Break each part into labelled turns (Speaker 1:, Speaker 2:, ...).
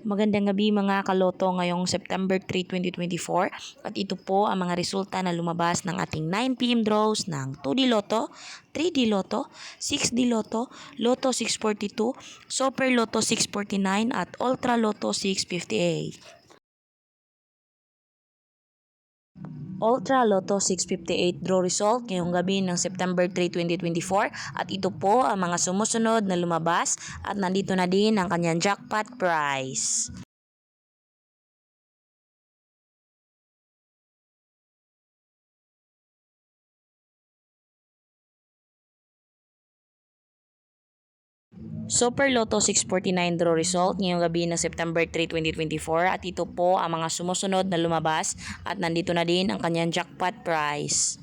Speaker 1: Magandang gabi mga kaloto ngayong September 3, 2024 at ito po ang mga resulta na lumabas ng ating 9 PM draws ng 2D Lotto, 3D Lotto, 6D Lotto, Lotto 642, Super Lotto 649 at Ultra Lotto 658. Ultra Lotto 658 draw result ngayong gabi ng September 3, 2024 at ito po ang mga sumusunod na lumabas at nandito na din ang kanyang jackpot prize. Super Lotto 649 draw result ngayong gabi ng September 3, 2024 at ito po ang mga sumusunod na lumabas at nandito na din ang kanyang jackpot prize.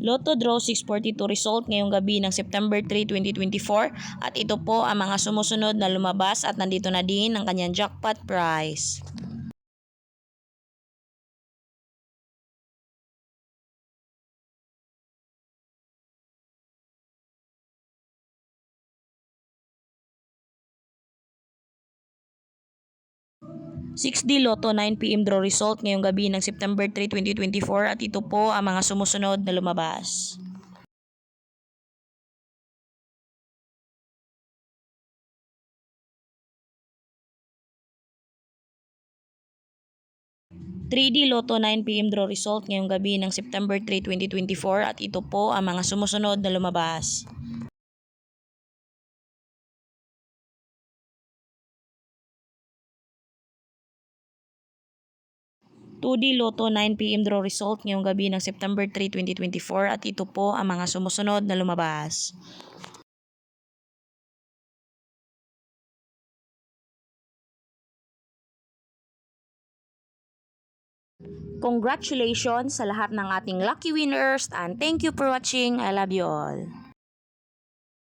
Speaker 1: Lotto Draw 642 result ngayong gabi ng September 3, 2024 at ito po ang mga sumusunod na lumabas at nandito na din ang kanyang jackpot prize. Six d Lotto 9 PM draw result ngayong gabi ng September 3, 2024 at ito po ang mga sumusunod na lumabas. 3D Lotto 9 PM draw result ngayong gabi ng September 3, 2024 at ito po ang mga sumusunod na lumabas. 2D Lotto 9 PM draw result ngayong gabi ng September 3, 2024 at ito po ang mga sumusunod na lumabas. Congratulations sa lahat ng ating lucky winners and thank you for watching. I love you all.